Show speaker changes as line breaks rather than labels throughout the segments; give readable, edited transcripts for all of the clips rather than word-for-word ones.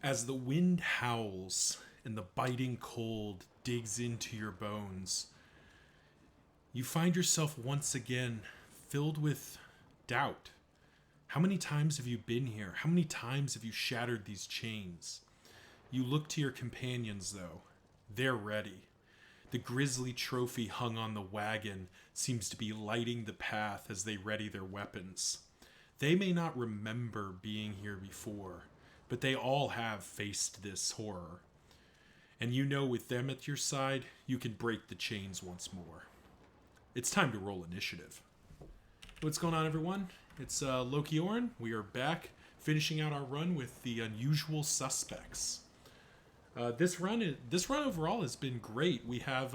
As the wind howls and the biting cold digs into your bones, you find yourself once again filled with doubt. How many times have you been here? How many times have you shattered these chains? You look to your companions, though. They're ready. The grisly trophy hung on the wagon seems to be lighting the path as they ready their weapons. They may not remember being here before, but they all have faced this horror. And you know with them at your side, you can break the chains once more. It's time to roll initiative. What's going on, everyone? It's Loki Oren. We are back, finishing out our run with the Unusual Suspects. This run overall has been great. We have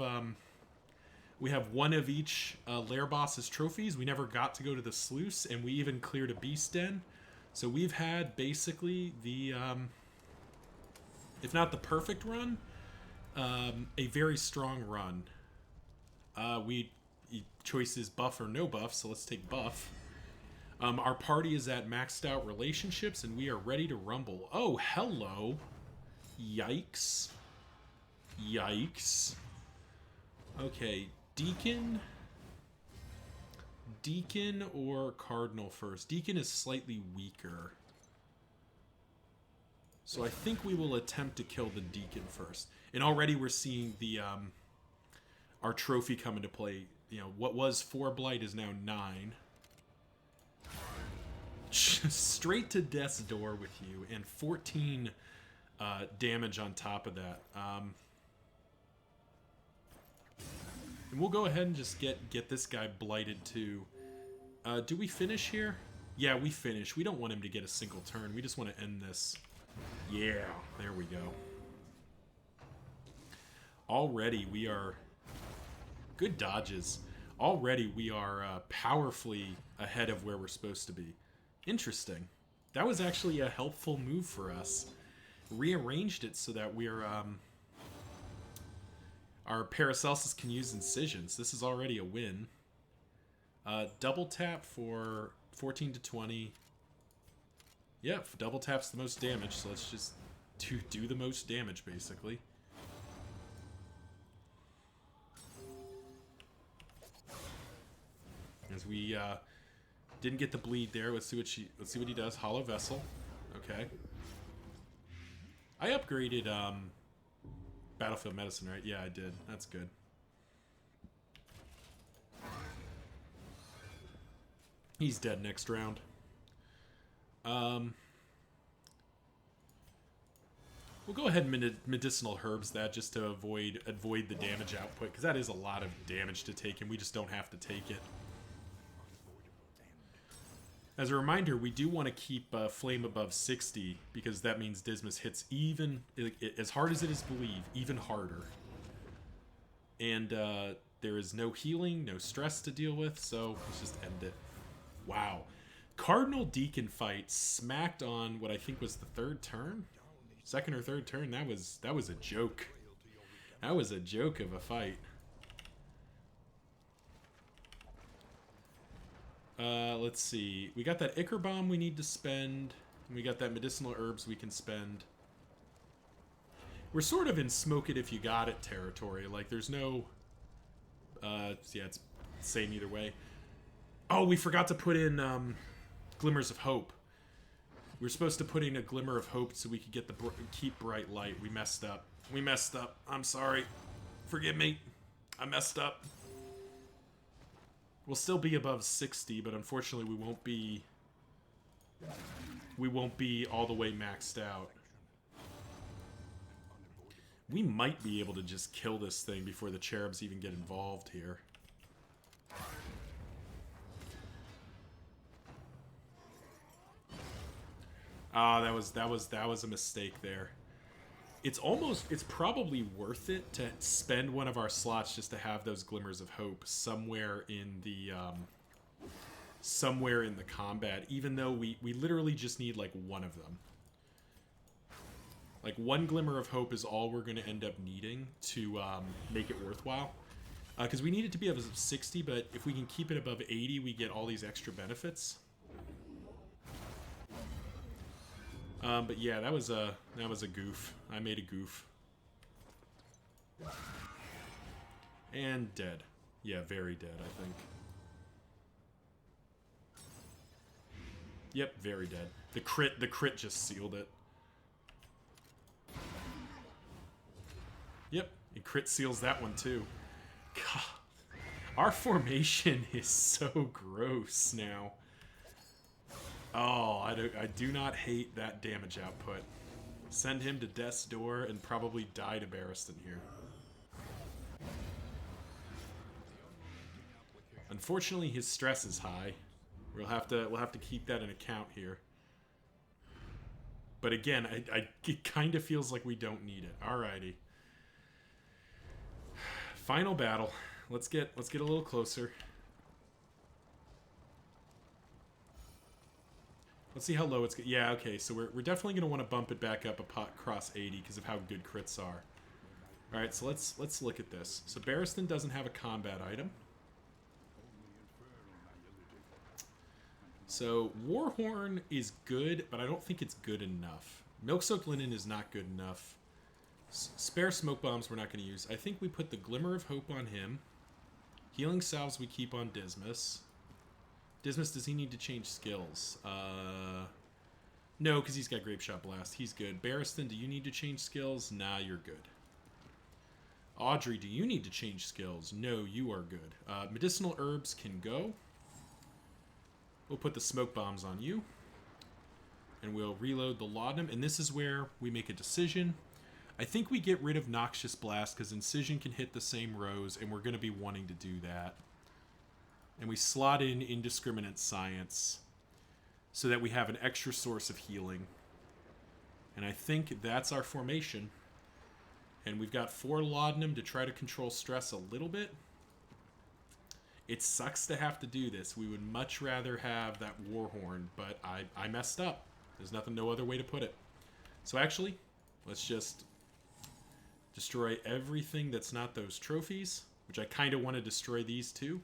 one of each lair boss's trophies. We never got to go to the sluice, and we even cleared a beast den. So we've had basically the, if not the perfect run, a very strong run. Choice is buff or no buff, so let's take buff. Our party is at maxed out relationships, and we are ready to rumble. Oh, hello. Yikes. Yikes. Okay, Deacon or Cardinal first? Deacon is slightly weaker. So I think we will attempt to kill the Deacon first. And already we're seeing the our trophy come into play. You know, what was 4 blight is now 9. Straight to death's door with you, and 14 damage on top of that. And we'll go ahead and just get this guy blighted too. Do we finish here? Yeah, we finish. We don't want him to get a single turn. We just want to end this. Yeah, there we go. Already we are... Good dodges. Already we are powerfully ahead of where we're supposed to be. Interesting. That was actually a helpful move for us. Rearranged it so that we're... our Paracelsus can use incisions. This is already a win. Double tap for 14 to 20. Yep, double tap's the most damage, so let's just do the most damage, basically. As we didn't get the bleed there, let's see what he does. Hollow Vessel. Okay. I upgraded Battlefield Medicine, right? Yeah, I did. That's good. He's dead next round. We'll go ahead and medicinal herbs that just to avoid the damage output, because that is a lot of damage to take, and we just don't have to take it. As a reminder, we do want to keep Flame above 60, because that means Dismas hits even, as hard as it is believe, even harder. And there is no healing, no stress to deal with, so let's just end it. Wow. Cardinal Deacon fight smacked on what I think was the third turn? Second or third turn? That was a joke. That was a joke of a fight. Let's see. We got that Ichor Bomb we need to spend. We got that medicinal herbs we can spend. We're sort of in smoke it if you got it territory. Like, there's no... yeah, it's the same either way. Oh, we forgot to put in, Glimmers of Hope. We were supposed to put in a Glimmer of Hope so we could get keep Bright Light. We messed up. We messed up. I'm sorry. Forgive me. I messed up. We'll still be above 60, but unfortunately we won't be all the way maxed out. We might be able to just kill this thing before the cherubs even get involved here. Ah, that was a mistake there. It's probably worth it to spend one of our slots just to have those Glimmers of Hope somewhere in the combat, even though we literally just need like one of them. Like, one Glimmer of Hope is all we're going to end up needing to make it worthwhile. Because we need it to be above 60, but if we can keep it above 80, we get all these extra benefits. But yeah, that was a goof. I made a goof. And dead. Yeah, very dead, I think. Yep, very dead. The crit just sealed it. Yep, it crit seals that one too. God, our formation is so gross now. Oh, I do not hate that damage output. Send him to death's door and probably die to Barristan here. Unfortunately, his stress is high. We'll have to keep that in account here. But again, it kind of feels like we don't need it. Alrighty. Final battle. Let's get a little closer. Let's see how low it's... Yeah, okay, so we're definitely going to want to bump it back up across 80 because of how good crits are. Alright, so let's look at this. So Barristan doesn't have a combat item. So Warhorn is good, but I don't think it's good enough. Milk-Soaked Linen is not good enough. Spare Smoke Bombs we're not going to use. I think we put the Glimmer of Hope on him. Healing Salves we keep on Dismas. Dismas, does he need to change skills? No, because he's got Grape Shot Blast. He's good. Barristan, do you need to change skills? Nah, you're good. Audrey, do you need to change skills? No, you are good. Medicinal Herbs can go. We'll put the Smoke Bombs on you. And we'll reload the Laudanum. And this is where we make a decision. I think we get rid of Noxious Blast because Incision can hit the same rows, and we're going to be wanting to do that. And we slot in Indiscriminate Science so that we have an extra source of healing. And I think that's our formation. And we've got 4 Laudanum to try to control stress a little bit. It sucks to have to do this. We would much rather have that Warhorn, but I messed up. There's no other way to put it. So actually, let's just destroy everything that's not those trophies, which I kind of want to destroy these too.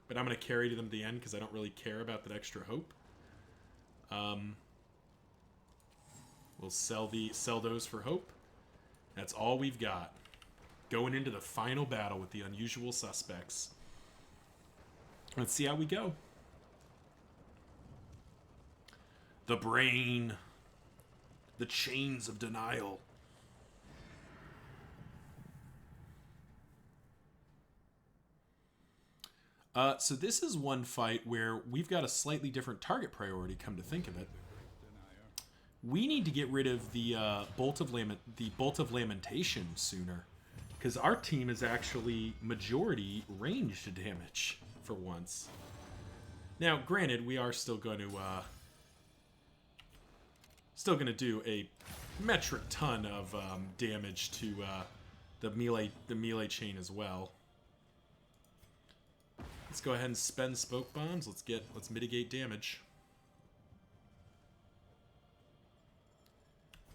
But I'm going to carry to them to the end because I don't really care about that extra hope. We'll sell those for hope. That's all we've got. Going into the final battle with the unusual suspects. Let's see how we go. The brain. The chains of denial. So this is one fight where we've got a slightly different target priority, come to think of it. We need to get rid of the Bolt of Lamentation sooner. Because our team is actually majority ranged damage for once. Now, granted, we are still going to do a metric ton of damage to the melee chain as well. Let's go ahead and spend Smoke Bombs. Let's mitigate damage.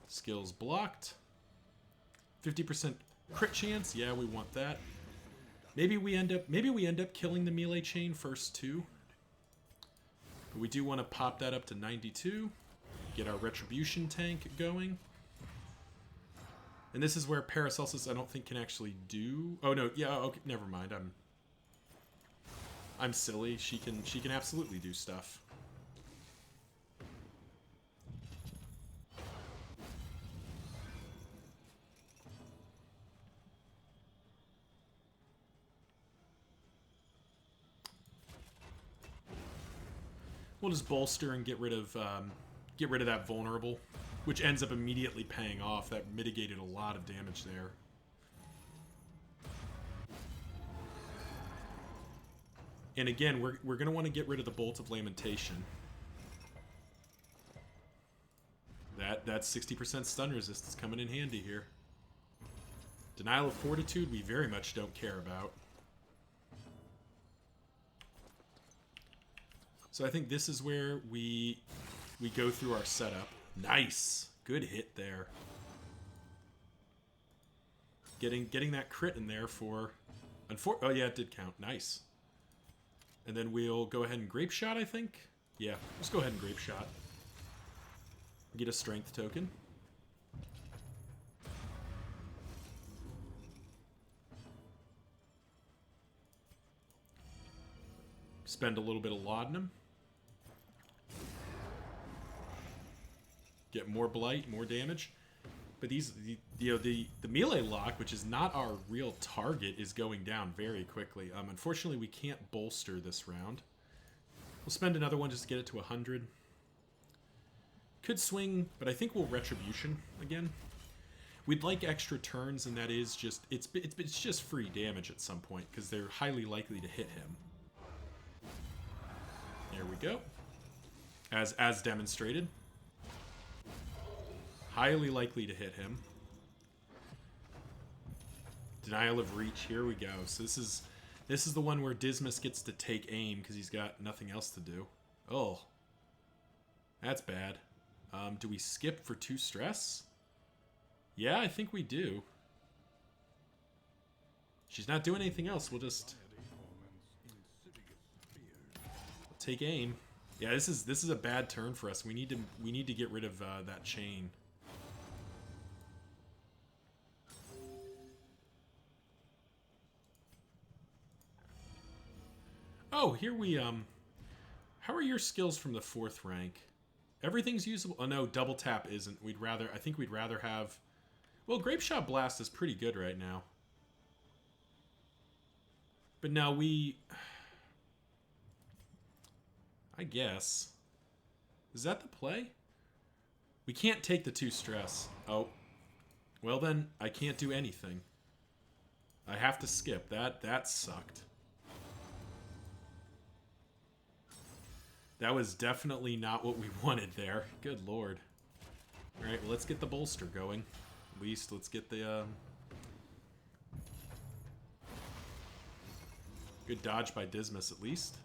Skills blocked. 50% crit chance. Yeah, we want that. Maybe we end up killing the melee chain first too. But we do want to pop that up to 92. Get our Retribution tank going. And this is where Paracelsus I don't think can actually do. Oh no, yeah, okay, never mind. I'm silly. She can absolutely do stuff. We'll just bolster and get rid of that vulnerable, which ends up immediately paying off. That mitigated a lot of damage there. And again, we're going to want to get rid of the Bolt of Lamentation. That 60% stun resist is coming in handy here. Denial of Fortitude we very much don't care about. So I think this is where we go through our setup. Nice. Good hit there. Getting that crit in there for... Oh yeah, it did count. Nice. And then we'll go ahead and Grape Shot, I think? Yeah, let's go ahead and Grape Shot. Get a strength token. Spend a little bit of laudanum. Get more blight, more damage. But these, the melee lock, which is not our real target, is going down very quickly. Unfortunately, we can't bolster this round. We'll spend another one just to get it to 100. Could swing, but I think we'll Retribution again. We'd like extra turns, and that is just it's just free damage at some point because they're highly likely to hit him. There we go. As demonstrated. Highly likely to hit him. Denial of reach. Here we go. So this is the one where Dismas gets to take aim because he's got nothing else to do. Oh, that's bad. Do we skip for 2 stress? Yeah, I think we do. She's not doing anything else. We'll just take aim. Yeah, this is a bad turn for us. We need to get rid of that chain. Oh, here we how are your skills from the 4th rank? Everything's usable. Oh no, double tap isn't. I think we'd rather have. Well, Grape Shot Blast is pretty good right now. But now I guess. Is that the play? We can't take the 2 stress. Oh. Well then, I can't do anything. I have to skip. That sucked. That was definitely not what we wanted there. Good lord. Alright, well, let's get the bolster going. At least, let's get the, good dodge by Dismas, at least.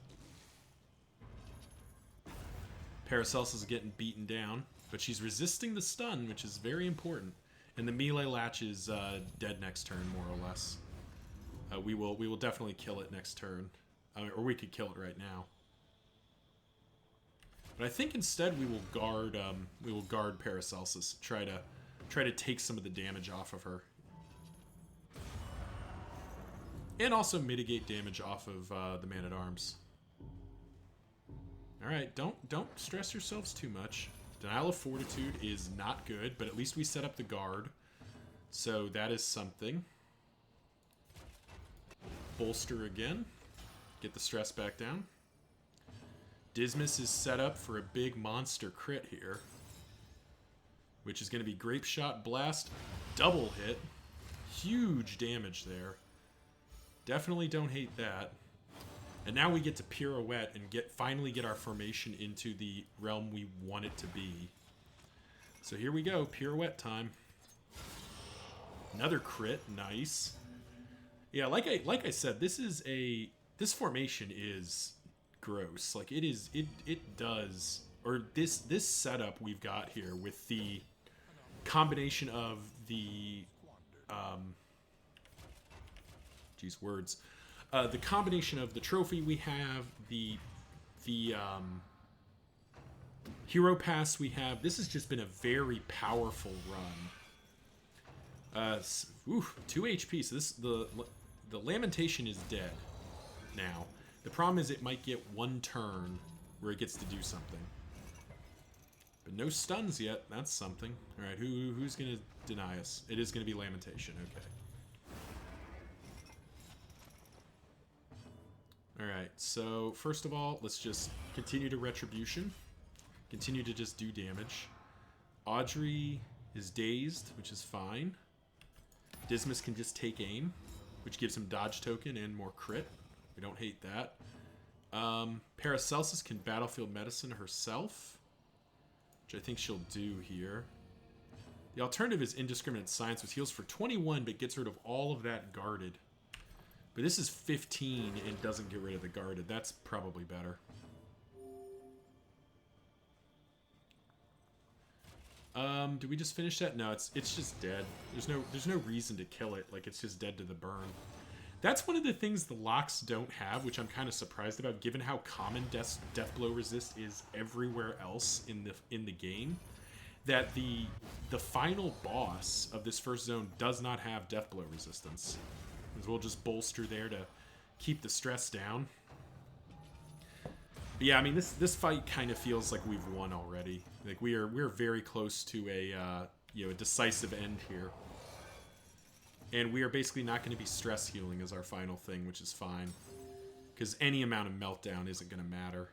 Paracelsus is getting beaten down, but she's resisting the stun, which is very important. And the melee latch is dead next turn, more or less. We will definitely kill it next turn. Or we could kill it right now. But I think instead we will guard Paracelsus. Try to take some of the damage off of her. And also mitigate damage off of the Man-at-Arms. Alright, don't stress yourselves too much. Denial of Fortitude is not good, but at least we set up the guard. So that is something. Bolster again. Get the stress back down. Dismas is set up for a big monster crit here. Which is going to be Grape Shot Blast. Double hit. Huge damage there. Definitely don't hate that. And now we get to Pirouette and finally get our formation into the realm we want it to be. So here we go. Pirouette time. Another crit. Nice. Yeah, like I said, this formation is gross. Like it does, or this setup we've got here with the combination of the the combination of the trophy we have, the hero pass we have. This has just been a very powerful run. 2 HP. So this the Lamentation is dead now. The problem is it might get 1 turn where it gets to do something. But no stuns yet. That's something. All right, who's going to deny us? It is going to be Lamentation. Okay. Alright, so first of all, let's just continue to Retribution. Continue to just do damage. Audrey is dazed, which is fine. Dismas can just take aim, which gives him dodge token and more crit. We don't hate that. Paracelsus can Battlefield Medicine herself, which I think she'll do here. The alternative is Indiscriminate Science, which heals for 21, but gets rid of all of that guarded. But this is 15 and doesn't get rid of the guarded. That's probably better. Do we just finish that? No, it's just dead. There's no reason to kill it. Like, it's just dead to the burn. That's one of the things the locks don't have, which I'm kind of surprised about, given how common Death Blow Resist is everywhere else in the game. that the final boss of this first zone does not have death blow resistance. We'll just bolster there to keep the stress down. But yeah, I mean this fight kind of feels like we've won already. Like we're very close to a a decisive end here. And we are basically not going to be stress healing as our final thing, which is fine. Because any amount of meltdown isn't going to matter.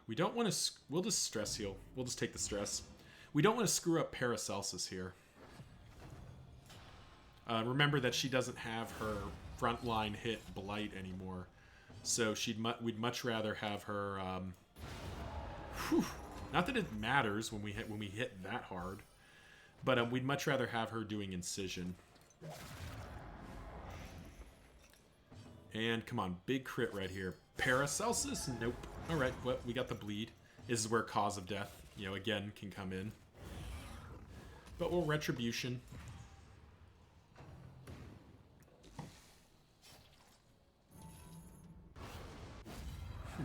We don't want to... We'll just stress heal. We'll just take the stress. We don't want to screw up Paracelsus here. Remember that she doesn't have her frontline hit Blight anymore. So we'd much rather have her... not that it matters when we hit that hard. But we'd much rather have her doing Incision. And come on, big crit right here. Paracelsus? Nope. Alright, well, we got the bleed. This is where Cause of Death, again, can come in. But we'll Retribution.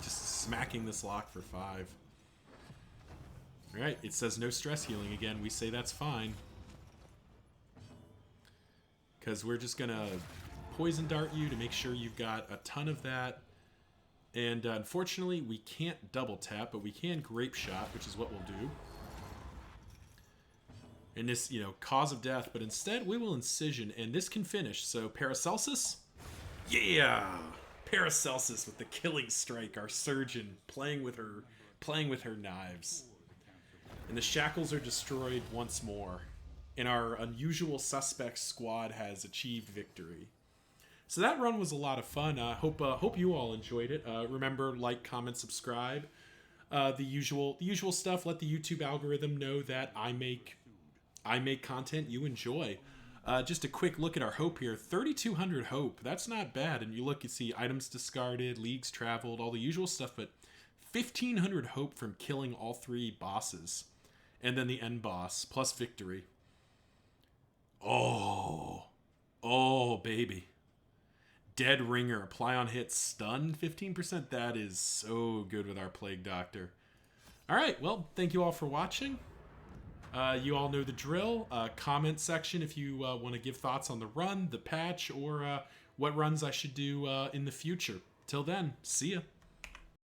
Just smacking this lock for 5. Alright, it says no stress healing again. We say that's fine. Because we're just going to Poison Dart you to make sure you've got a ton of that. And unfortunately, we can't double tap, but we can Grape Shot, which is what we'll do. And this, Cause of Death, but instead we will Incision, and this can finish. So Paracelsus? Yeah! Paracelsus with the Killing Strike, our surgeon, playing with her knives. And the shackles are destroyed once more. And our unusual suspect squad has achieved victory. So that run was a lot of fun. Hope you all enjoyed it. Remember, like, comment, subscribe. The usual stuff. Let the YouTube algorithm know that I make content you enjoy. Just a quick look at our hope here. 3,200 hope. That's not bad. And you see items discarded, leagues traveled, all the usual stuff. But 1,500 hope from killing all 3 bosses. And then the end boss, plus victory. Oh, baby. Dead Ringer, apply on hit, stun 15%. That is so good with our Plague Doctor. Alright, well, thank you all for watching. You all know the drill. Comment section if you want to give thoughts on the run, the patch, or what runs I should do in the future. Till then, see ya.